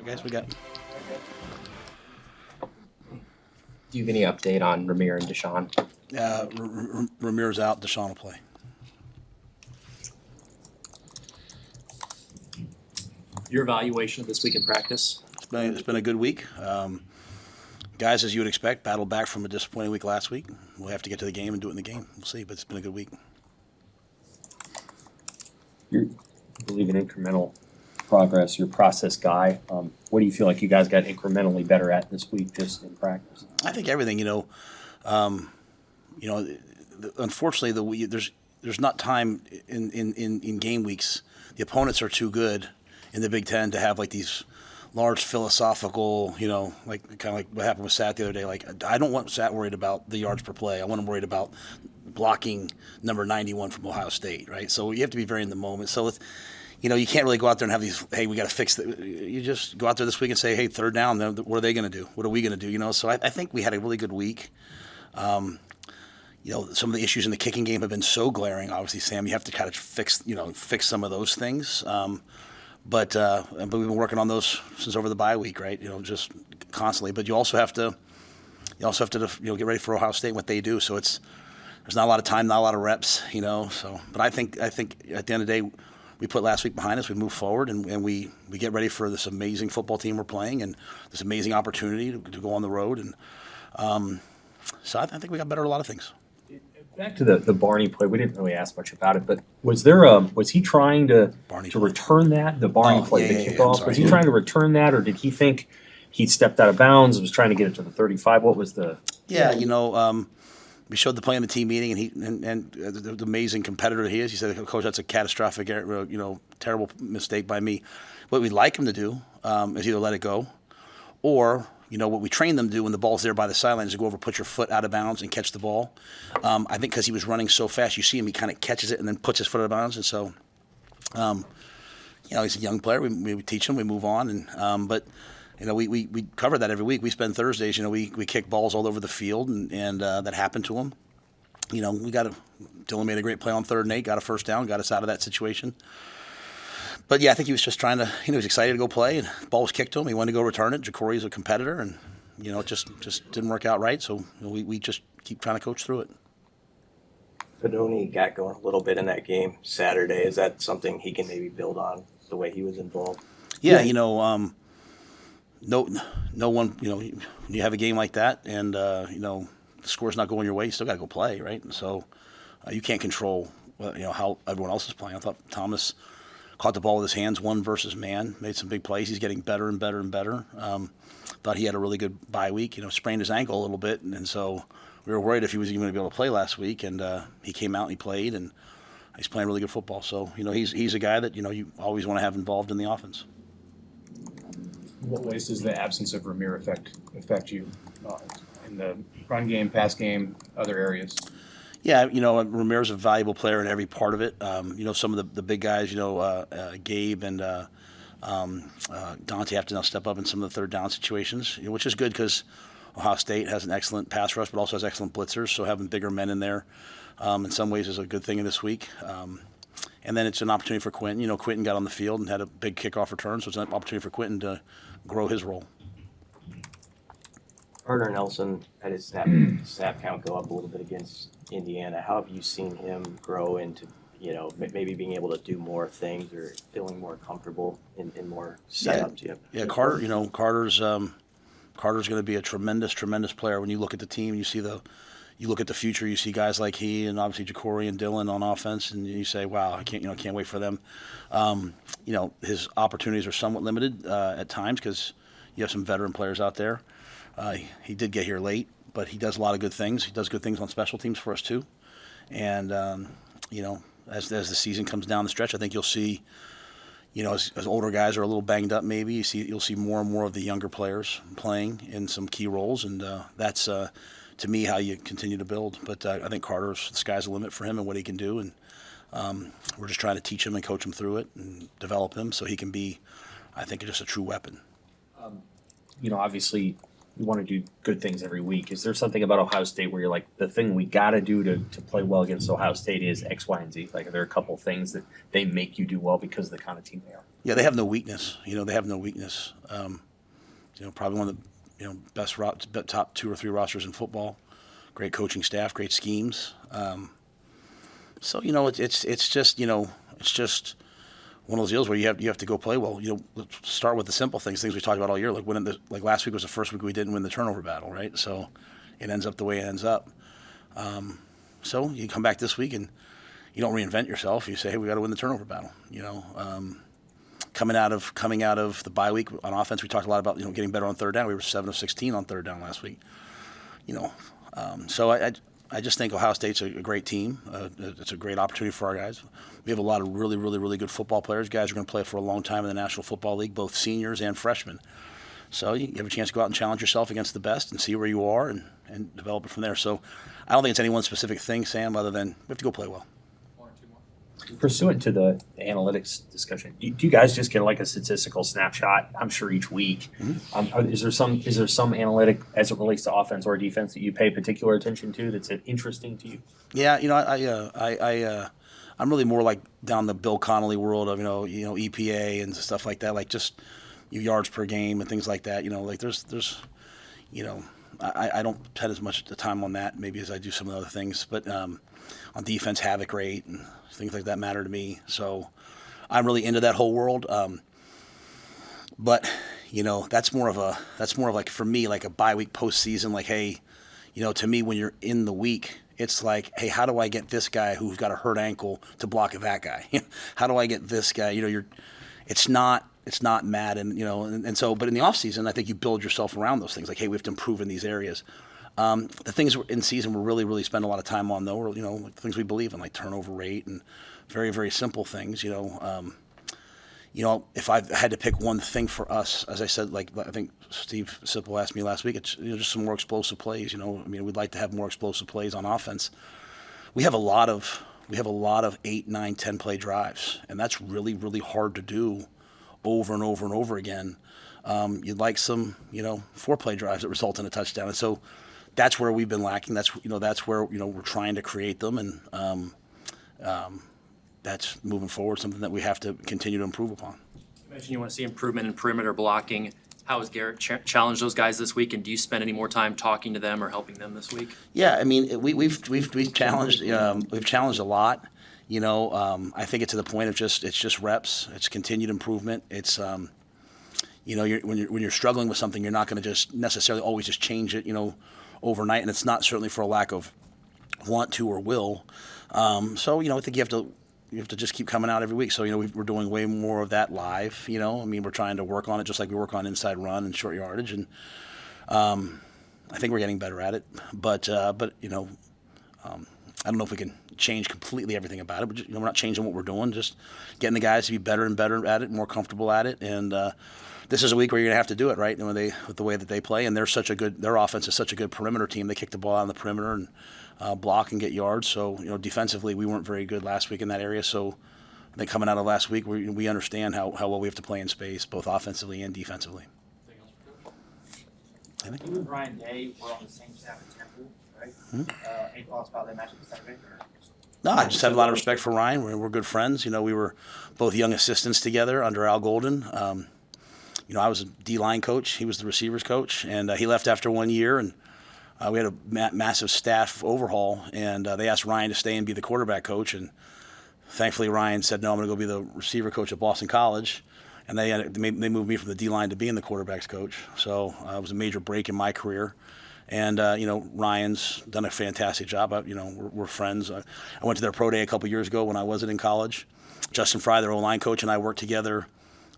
guys we got? Do you have any update on Ramir and Deshaun? Ramir's out. Deshaun will play. Your evaluation of this week in practice? It's been a good week. Guys, as you would expect, battled back from a disappointing week last week. We'll have to get to the game and do it in the game. We'll see, but it's been a good week. You believe in incremental progress. You're a process guy. What do you feel like you guys got incrementally better at this week, just in practice? I think everything. Unfortunately, there's not time in game weeks. The opponents are too good in the Big Ten to have like these large philosophical, like kind of like what happened with Sat the other day. Like, I don't want Sat worried about the yards per play. I want him worried about blocking number 91 from Ohio State, right? So you have to be very in the moment. So it's, you can't really go out there and have these, hey, we got to fix it. You just go out there this week and say, hey, third down, what are they going to do? What are we going to do? So I think we had a really good week. Some of the issues in the kicking game have been so glaring. Obviously, Sam, you have to kind of fix some of those things. But we've been working on those since over the bye week, right? Just constantly. But you also have to get ready for Ohio State and what they do. So there's not a lot of time, not a lot of reps, So, but I think at the end of the day, we put last week behind us. We move forward and we get ready for this amazing football team we're playing and this amazing opportunity to go on the road. And so I think we got better at a lot of things. Back to the Barney play, we didn't really ask much about it, but was he trying to return that, the Barney play, the kickoff? Was he trying to return that, or did he think he stepped out of bounds and was trying to get it to the 35? What was the? Yeah, we showed the play in the team meeting, and the amazing competitor he is. He said, "Coach, that's a catastrophic, terrible mistake by me." What we'd like him to do is either let it go, or what we train them to do when the ball's there by the sidelines is go over, put your foot out of bounds, and catch the ball. I think because he was running so fast, you see him, he kind of catches it and then puts his foot out of bounds. And so, he's a young player. We teach him, we move on, and but. We cover that every week. We spend Thursdays, we kick balls all over the field, and that happened to him. Dylan made a great play on 3rd and 8, got a first down, got us out of that situation. But yeah, I think he was just trying to, he was excited to go play, and the ball was kicked to him. He wanted to go return it. Jacory's a competitor, and, it just didn't work out right. So we just keep trying to coach through it. Fedoni got going a little bit in that game Saturday. Is that something he can maybe build on, the way he was involved? Yeah, no one, you have a game like that and, the score's not going your way, you still got to go play, right? And so you can't control, how everyone else is playing. I thought Thomas caught the ball with his hands, one versus man, made some big plays. He's getting better and better and better. Thought he had a really good bye week, sprained his ankle a little bit. And so we were worried if he was even going to be able to play last week. And he came out and he played, and he's playing really good football. So, he's a guy that, you always want to have involved in the offense. What ways does the absence of Ramir affect you in the run game, pass game, other areas? Yeah, Ramir's a valuable player in every part of it. Some of the big guys, Gabe and Dante have to now step up in some of the 3rd down situations, which is good because Ohio State has an excellent pass rush, but also has excellent blitzers. So having bigger men in there, in some ways, is a good thing in this week. And then it's an opportunity for Quentin. Quentin got on the field and had a big kickoff return, so it's an opportunity for Quentin to grow his role. Gardner Nelson had his snap count go up a little bit against Indiana. How have you seen him grow into, maybe being able to do more things or feeling more comfortable in more setups? Yeah, Carter. Carter's going to be a tremendous player. When you look at the team, you look at the future. You see guys like he and obviously Jacory and Dylan on offense, and you say, "Wow, I can't wait for them." His opportunities are somewhat limited at times because you have some veteran players out there. He did get here late, but he does a lot of good things. He does good things on special teams for us too. And as the season comes down the stretch, I think you'll see, as older guys are a little banged up, maybe you'll see more and more of the younger players playing in some key roles, and that's. To me, how you continue to build. But I think the sky's the limit for him and what he can do. And we're just trying to teach him and coach him through it and develop him so he can be, I think, just a true weapon. Obviously, want to do good things every week. Is there something about Ohio State where you're like, the thing we got to do to play well against Ohio State is X, Y, and Z? Like, are there a couple things that they make you do well because of the kind of team they are? Yeah, they have no weakness. They have no weakness. Probably one of the best top 2 or 3 rosters in football. Great coaching staff, great schemes. So it's just one of those deals where you have to go play well. Let's start with the simple things we talked about all year. Like last week was the first week we didn't win the turnover battle, right? So it ends up the way it ends up. So you come back this week and you don't reinvent yourself. You say, hey, we got to win the turnover battle. Coming out of the bye week on offense, we talked a lot about getting better on third down. We were 7 of 16 on third down last week. So I just think Ohio State's a great team. It's a great opportunity for our guys. We have a lot of really, really, really good football players. Guys are going to play for a long time in the National Football League, both seniors and freshmen. So you have a chance to go out and challenge yourself against the best and see where you are and develop it from there. So I don't think it's any one specific thing, Sam, other than we have to go play well. Pursuant to the analytics discussion, do you guys just get like a statistical snapshot? I'm sure each week. Mm-hmm. Is there some analytic as it relates to offense or defense that you pay particular attention to that's interesting to you? Yeah, I'm really more like down the Bill Connolly world of EPA and stuff like that, like just yards per game and things like that. Like there's I don't spend as much time on that maybe as I do some of the other things, but on defense, havoc rate and things like that matter to me. So I'm really into that whole world. But that's more of like for me like a bye week postseason. Like, hey, to me when you're in the week, it's like, hey, how do I get this guy who's got a hurt ankle to block that guy? How do I get this guy? It's not Madden, and so, but in the off season, I think you build yourself around those things. Like, hey, we have to improve in these areas. The things in season we really, really spend a lot of time on, though, are, things we believe in, like turnover rate and very, very simple things, if I had to pick one thing for us, as I said, like I think Steve Sipple asked me last week, it's just some more explosive plays. We'd like to have more explosive plays on offense. We have a lot of 8, 9, 10 play drives, and that's really, really hard to do over and over and over again. You'd like some 4 play drives that result in a touchdown, and so that's where we've been lacking. That's where we're trying to create them, and that's moving forward, something that we have to continue to improve upon. You mentioned you want to see improvement in perimeter blocking. How has Garrett challenged those guys this week, and do you spend any more time talking to them or helping them this week? Yeah, we've challenged a lot. I think it's to the point of it's just reps. It's continued improvement. It's when you're struggling with something, you're not going to just necessarily always just change it overnight, and it's not certainly for a lack of want to or will. So I think you have to just keep coming out every week. So, we're doing way more of that live, we're trying to work on it just like we work on inside run and short yardage. And I think we're getting better at it. But I don't know if we can change completely everything about it. But, we're not changing what we're doing, just getting the guys to be better and better at it, more comfortable at it. And this is a week where you're going to have to do it, right, with the way that they play. And their offense is such a good perimeter team. They kick the ball out on the perimeter and block and get yards. So, defensively, we weren't very good last week in that area. So I think coming out of last week, we understand how well we have to play in space, both offensively and defensively. You and Ryan Day were on the same staff at Temple, right? Any thoughts about that matchup Saturday? No, I just have a lot of respect for Ryan. We're good friends. We were both young assistants together under Al Golden. I was a D-line coach. He was the receivers coach, and he left after 1 year, and we had a massive staff overhaul, and they asked Ryan to stay and be the quarterback coach, and thankfully Ryan said, no, I'm going to go be the receiver coach at Boston College, and they moved me from the D-line to being the quarterback's coach. So it was a major break in my career, and Ryan's done a fantastic job. We're friends. I went to their pro day a couple years ago when I wasn't in college. Justin Fry, their O-line coach, and I worked together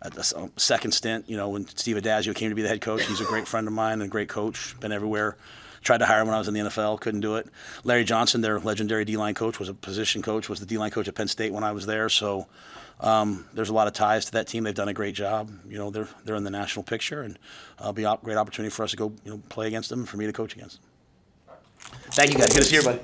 at the second stint, when Steve Adazio came to be the head coach. He's a great friend of mine and a great coach, been everywhere. Tried to hire him when I was in the NFL, couldn't do it. Larry Johnson, their legendary D-line coach, was a position coach, was the D-line coach at Penn State when I was there. So there's a lot of ties to that team. They've done a great job. They're in the national picture, and it'll be a great opportunity for us to go play against them and for me to coach against them. Thank you, guys. Good to see everybody.